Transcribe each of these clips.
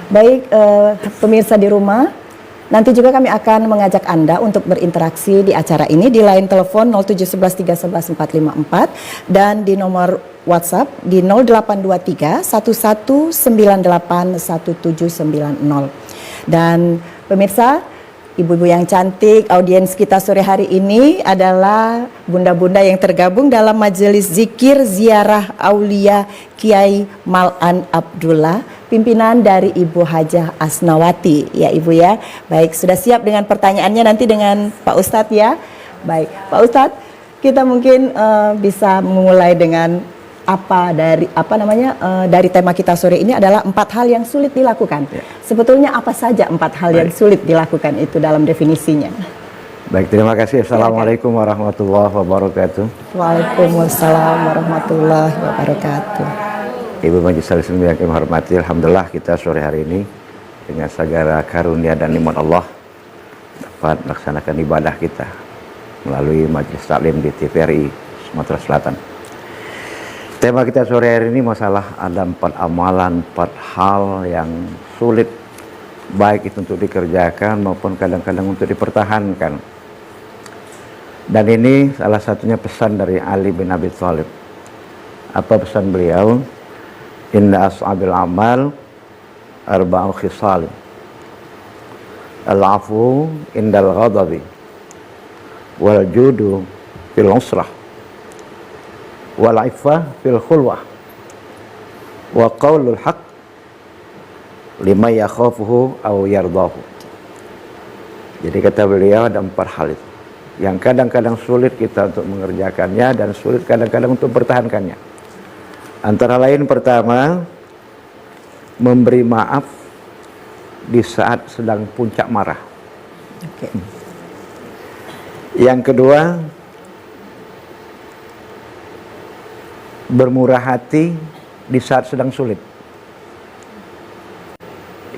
Baik pemirsa di rumah, nanti juga kami akan mengajak Anda untuk berinteraksi di acara ini di line telepon 0711 311 454 dan di nomor WhatsApp di 0823 1198 1790. Dan pemirsa, ibu-ibu yang cantik, audiens kita sore hari ini adalah bunda-bunda yang tergabung dalam majelis zikir ziarah aulia Kiai Mal'an Abdullah, pimpinan dari Ibu Hajah Asnawati, ya Ibu ya. Baik, sudah siap dengan pertanyaannya nanti dengan Pak Ustadz ya. Baik, Pak Ustadz, kita mungkin bisa memulai dengan dari tema kita sore ini adalah 4 hal yang sulit dilakukan. Ya. Sebetulnya apa saja 4 hal yang sulit dilakukan itu dalam definisinya? Baik, terima kasih. Assalamualaikum warahmatullahi wabarakatuh. Waalaikumsalam warahmatullahi wabarakatuh. Ibu Majelis Salim yang kami hormati, alhamdulillah kita sore hari ini dengan segala karunia dan nikmat Allah dapat melaksanakan ibadah kita melalui Majelis Taklim di TVRI Sumatera Selatan. Tema kita sore hari ini masalah ada 4 amalan, 4 hal yang sulit baik itu untuk dikerjakan maupun kadang-kadang untuk dipertahankan. Dan ini salah satunya pesan dari Ali bin Abi Thalib. Apa pesan beliau? Inna as'abil amal arba'u khisal. Al-afu indal ghadabi wal judu fil usrah wal iffah fil khulwah wa qaulul haq lima yakhafuhu aw yardahu. Jadi kata beliau ada 4 hal itu yang kadang-kadang sulit kita untuk mengerjakannya dan sulit kadang-kadang untuk mempertahankannya. Antara lain pertama, memberi maaf di saat sedang puncak marah. Okay. Yang kedua, bermurah hati di saat sedang sulit.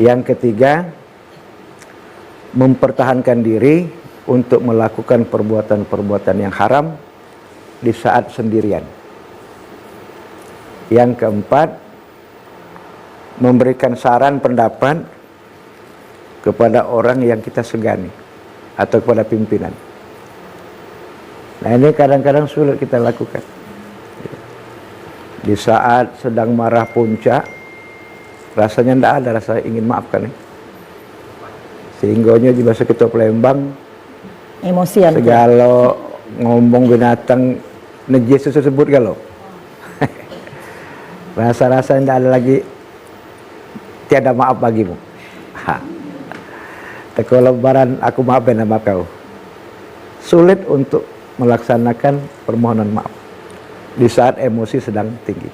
Yang ketiga, mempertahankan diri untuk melakukan perbuatan-perbuatan yang haram di saat sendirian. Yang keempat, memberikan saran pendapat kepada orang yang kita segani atau kepada pimpinan. Nah, ini kadang-kadang sulit kita lakukan. Di saat sedang marah puncak, rasanya tidak ada rasa ingin maafkan. Sehingga di bahasa kita Palembang, emosian. segala ngomong binatang najis tersebut kalau rasa-rasa tidak ada lagi, tiada maaf bagimu. Kalau lebaran aku maafin sama kau. Sulit untuk melaksanakan permohonan maaf di saat emosi sedang tinggi.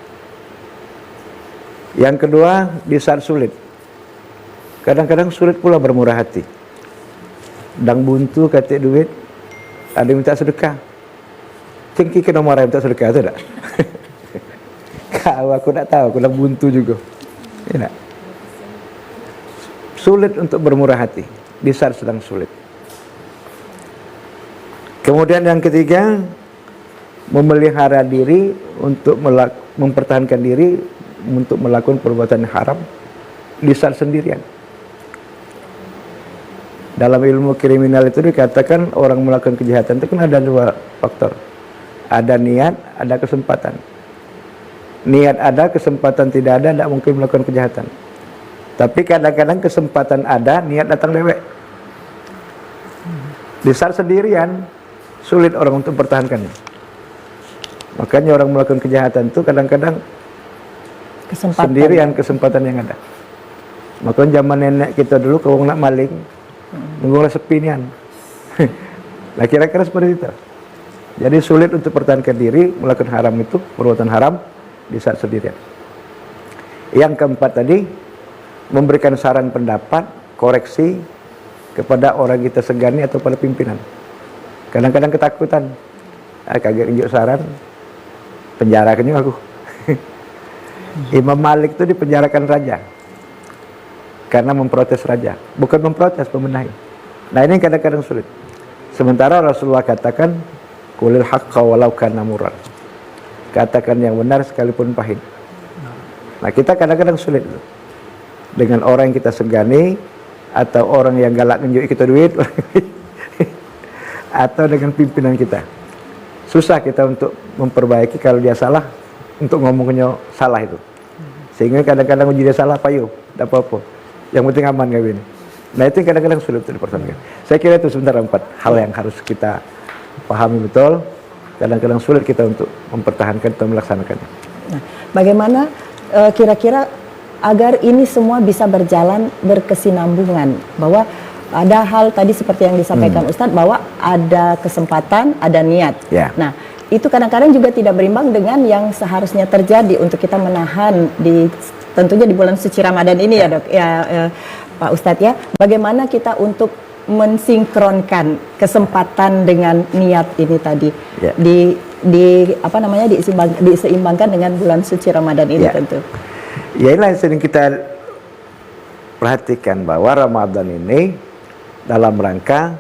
Yang kedua, di saat sulit. Kadang-kadang sulit pula bermurah hati. Dang buntu katik duit, ada yang minta sedekah. Tinggi ke nomor yang minta sedekah itu tak? Kau aku tak tahu, aku dang buntu juga. Ya, sulit untuk bermurah hati di saat sedang sulit. Kemudian yang ketiga, memelihara diri untuk mempertahankan diri untuk melakukan perbuatan haram di saat sendirian. Dalam ilmu kriminal itu dikatakan orang melakukan kejahatan itu kan ada 2 faktor. Ada niat, ada kesempatan. Niat ada, kesempatan tidak ada, tidak mungkin melakukan kejahatan. Tapi kadang-kadang kesempatan ada, niat datang dewek. Di saat sendirian, sulit orang untuk mempertahankannya. Makanya orang melakukan kejahatan itu kadang-kadang sendirian kesempatan yang ada. Makanya zaman nenek kita dulu kalau nak maling, nunggulah sepinian. Nah kira-kira seperti itu. Jadi sulit untuk pertahankan diri melakukan haram itu, perbuatan haram di saat sendirian. Yang keempat tadi, memberikan saran pendapat, koreksi kepada orang kita segani atau pada pimpinan. Kadang-kadang ketakutan, kaget injuk saran, penjarakan juga aku. Imam Malik itu dipenjarakan raja karena memprotes raja, bukan memprotes, membenahi. Nah ini kadang-kadang sulit. Sementara Rasulullah katakan, qulil haqqa walau kana murran. Katakan yang benar sekalipun pahit. Nah kita kadang-kadang sulit. dengan orang yang kita segani, atau orang yang galak nunjuk kita duit, atau dengan pimpinan kita. Susah kita untuk memperbaiki kalau dia salah, untuk ngomongnya salah itu. Sehingga kadang-kadang uji dia salah, payu, tidak apa-apa. Yang penting aman kawin. Nah itu yang kadang-kadang sulit untuk dipertahankan. Saya kira itu sebentar 4 hal yang harus kita pahami betul. Kadang-kadang sulit kita untuk mempertahankan atau melaksanakannya. Nah, bagaimana kira-kira agar ini semua bisa berjalan berkesinambungan, bahwa ada hal tadi seperti yang disampaikan Ustadz, bahwa ada kesempatan, ada niat. Ya. Nah, itu kadang-kadang juga tidak berimbang dengan yang seharusnya terjadi untuk kita menahan tentunya di bulan suci Ramadan ini ya Dok, Pak Ustadz ya. Bagaimana kita untuk mensinkronkan kesempatan dengan niat ini tadi, ya, diseimbangkan dengan bulan suci Ramadan ini, ya, tentu. Ya inilah yang sering kita perhatikan, bahwa Ramadan ini dalam rangka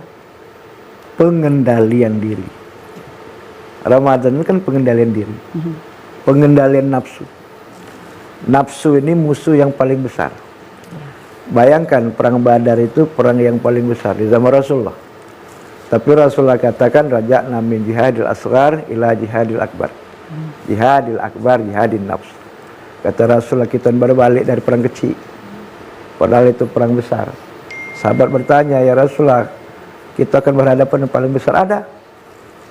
pengendalian diri. Ramadan ini kan pengendalian diri, pengendalian nafsu. Nafsu ini musuh yang paling besar. Bayangkan perang Badar itu perang yang paling besar di zaman Rasulullah. Tapi Rasulullah katakan, raja'na min jihadil asghar ila jihadil akbar. Jihadil akbar, jihadin nafs. Kata Rasulullah, kita baru balik dari perang kecil, padahal itu perang besar. Sahabat bertanya, ya Rasulullah, kita akan berhadapan dengan paling besar. Ada.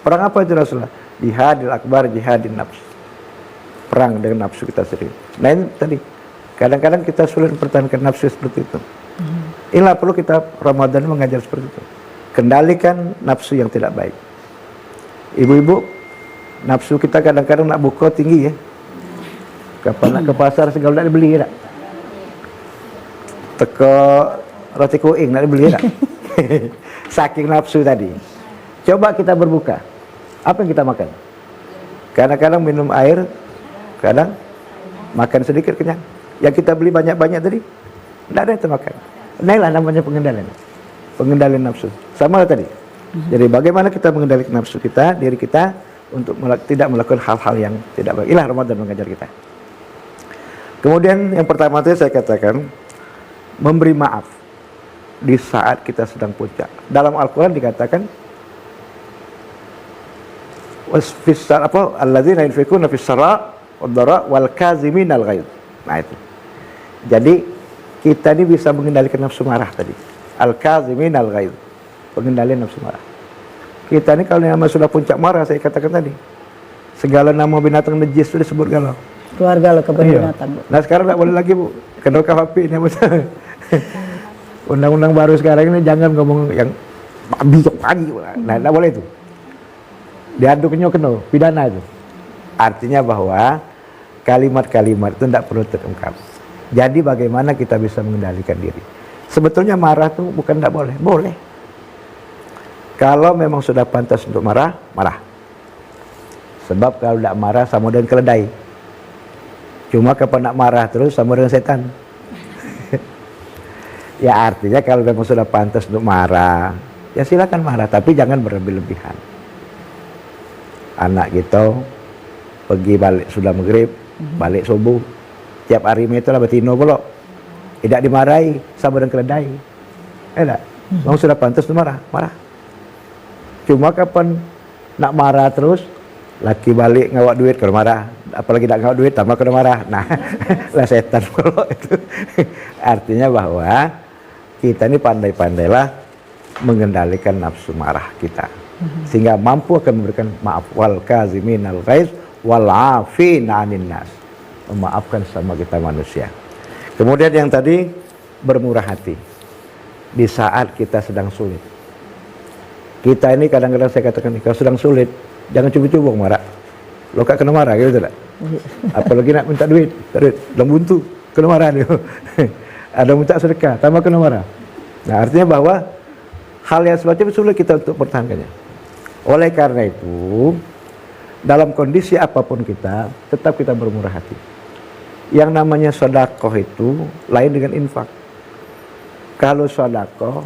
Perang apa itu Rasulullah? Jihadil akbar, jihadin nafs. Perang dengan nafsu kita sendiri. Nah ini tadi, kadang-kadang kita sulit mempertahankan nafsu seperti itu. Inilah perlu kita Ramadan mengajar seperti itu. Kendalikan nafsu yang tidak baik. Ibu-ibu, nafsu kita kadang-kadang nak buka tinggi ya. Kapan nak ke pasar segala nak dibeli tak? Teko roti kuing nak dibeli tak? Saking nafsu tadi. Coba kita berbuka. Apa yang kita makan? Kadang-kadang minum air, kadang makan sedikit kenyang. Yang kita beli banyak-banyak tadi, tidak ada yang termakan. Nah inilah namanya pengendalian. Pengendalian nafsu. Sama lah tadi. Jadi bagaimana kita mengendalikan nafsu kita, diri kita, untuk tidak melakukan hal-hal yang tidak baik. Inilah Ramadan mengajar kita. Kemudian yang pertama tadi saya katakan, memberi maaf di saat kita sedang puncak. Dalam Al-Quran dikatakan, alladzina yunfikuna fis saraa wad dara wal kaziminal ghaidz. Nah itu. Jadi kita ini bisa mengendalikan nafsu marah tadi. Al-kaziminal ghaidz. Pengendalian nafsu marah. Kita ini kalau nama sudah puncak marah, saya katakan tadi, segala nama binatang najis sudah disebut galau. Keluarga lo kebun binatang. Nah sekarang tidak boleh lagi Bu. Kena KHP ini undang-undang baru sekarang ini jangan ngomong yang babi pagi. Nah tidak boleh itu. Diaduknya kena pidana itu. Artinya bahwa kalimat-kalimat itu tidak perlu terungkap. Jadi bagaimana kita bisa mengendalikan diri? Sebetulnya marah itu bukan tidak boleh. Boleh. Kalau memang sudah pantas untuk marah, marah. Sebab kalau tidak marah sama dengan keledai. Cuma kapan nak marah terus sama dengan setan. Ya artinya kalau memang sudah pantas untuk marah, ya silakan marah, tapi jangan berlebih-lebihan. Anak kita pergi balik sudah maghrib, balik subuh, tiap hari itu lah betino pula. Tidak dimarahi sama dengan keledai. Tidak. Memang sudah pantas untuk marah, marah. Cuma kapan nak marah terus, laki balik ngawak duit kena marah, apalagi nak ngawak duit tambah kena marah. Nah, lah setan pula itu. Artinya bahwa kita ini pandai-pandailah mengendalikan nafsu marah kita, sehingga mampu akan memberikan maaf. Wal kaziminal ghaiz wal afina 'anin nas. Memaafkan sama kita manusia. Kemudian yang tadi, bermurah hati di saat kita sedang sulit. Kita ini kadang-kadang saya katakan, kalau sedang sulit jangan cubu-cubu marah. Lo kak kena marah gitu tak? Apalagi nak minta duit, dalam buntu kena marah dia. Ada minta sedekah, tambah kena marah. Nah artinya bahwa hal yang semacam sulit kita untuk pertahankannya. Oleh karena itu, dalam kondisi apapun kita, tetap kita bermurah hati. Yang namanya sedekah itu lain dengan infak. Kalau sedekah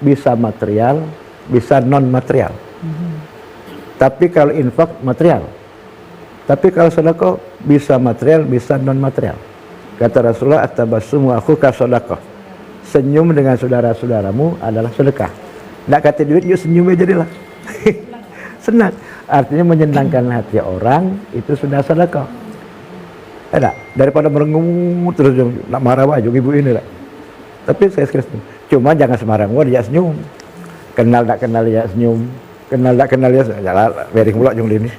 bisa material, bisa non material. Tapi kalau infak material. Tapi kalau sedekah bisa material, bisa non material. Kata Rasulullah, at-tabassumu akhuka shadaqah. Senyum dengan saudara-saudaramu adalah sedekah. Nggak kata duit, yuk senyum aja jadilah. Senang. Artinya menyenangkan hati orang itu sudah sedekah. Ada daripada merengung terus nak marah aja ibu ini lah. Tapi saya sekarang cuma jangan sembarang dia senyum. Kenal tak kenal ya senyum. Kenal tak kenal ya jalan bering pula jung ini.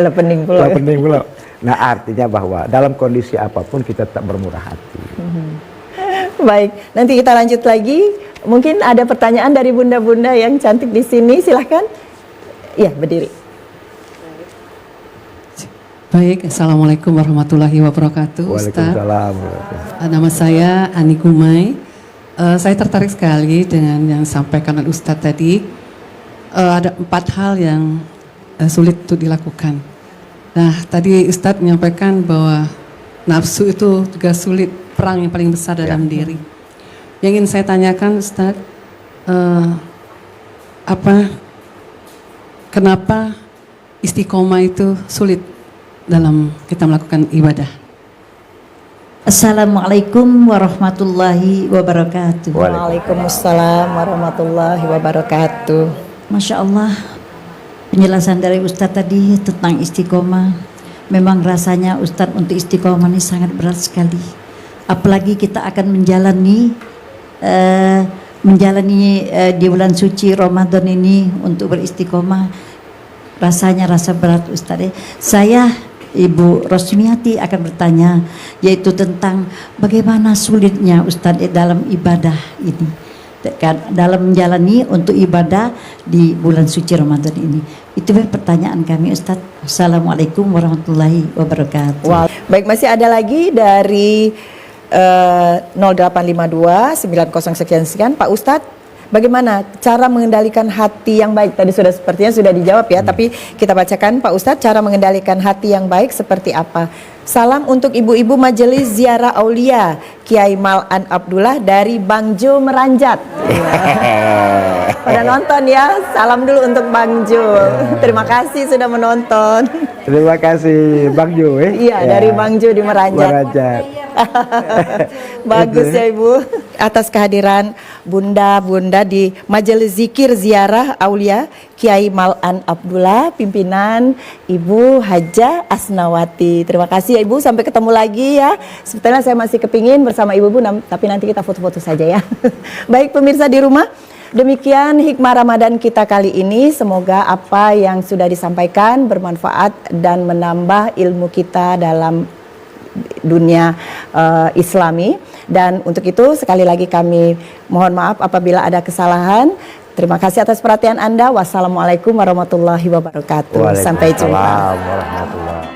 Lah pening pula. Lah pening pula. Nah, artinya bahwa dalam kondisi apapun kita tetap bermurah hati. Baik, nanti kita lanjut lagi. Mungkin ada pertanyaan dari bunda-bunda yang cantik di sini, silahkan. Iya, berdiri. Baik, Assalamualaikum warahmatullahi wabarakatuh, Ustaz. Waalaikumsalam. Nama saya Ani Gumai. Saya tertarik sekali dengan yang disampaikan oleh Ustadz tadi. Ada 4 hal yang sulit untuk dilakukan. Nah, tadi Ustadz menyampaikan bahwa nafsu itu juga sulit, perang yang paling besar dalam diri. Yang ingin saya tanyakan Ustadz, kenapa istiqomah itu sulit dalam kita melakukan ibadah? Assalamualaikum warahmatullahi wabarakatuh. Waalaikumsalam warahmatullahi wabarakatuh. Masya Allah, penjelasan dari Ustadz tadi tentang istiqomah. Memang rasanya Ustadz untuk istiqomah ini sangat berat sekali. Apalagi kita akan menjalani di bulan suci Ramadan ini untuk beristiqomah. Rasanya rasa berat Ustadz. Saya Ibu Rosmiati akan bertanya, yaitu tentang bagaimana sulitnya Ustadz dalam ibadah ini, dalam menjalani untuk ibadah di bulan suci Ramadan ini. Itu pertanyaan kami Ustadz. Assalamualaikum warahmatullahi wabarakatuh. Wow. Baik, masih ada lagi dari 0852 90 sekian. Pak Ustadz, bagaimana cara mengendalikan hati yang baik? Tadi sepertinya sudah dijawab ya, tapi kita bacakan Pak Ustadz, cara mengendalikan hati yang baik seperti apa? Salam untuk ibu-ibu Majelis Ziarah Aulia Kiai Mal'an Abdullah dari Bang Jo Meranjat. Pada nonton ya, salam dulu untuk Bang Jo. Terima kasih sudah menonton. Terima kasih Bang Jo. Iya, dari Bang Jo di Meranjat. Bagus ya Ibu, atas kehadiran bunda-bunda di Majelis Zikir Ziarah Aulia Kiai Mal'an Abdullah, pimpinan Ibu Hajah Asnawati. Terima kasih ya Ibu, sampai ketemu lagi ya. Sebetulnya saya masih kepingin bersama Ibu-ibu, tapi nanti kita foto-foto saja ya. Baik pemirsa di rumah, demikian hikmah Ramadan kita kali ini. Semoga apa yang sudah disampaikan bermanfaat dan menambah ilmu kita dalam dunia Islami. Dan untuk itu sekali lagi kami mohon maaf apabila ada kesalahan. Terima kasih atas perhatian Anda. Wassalamualaikum warahmatullahi wabarakatuh. Sampai jumpa. Waalaikumsalam warahmatullahi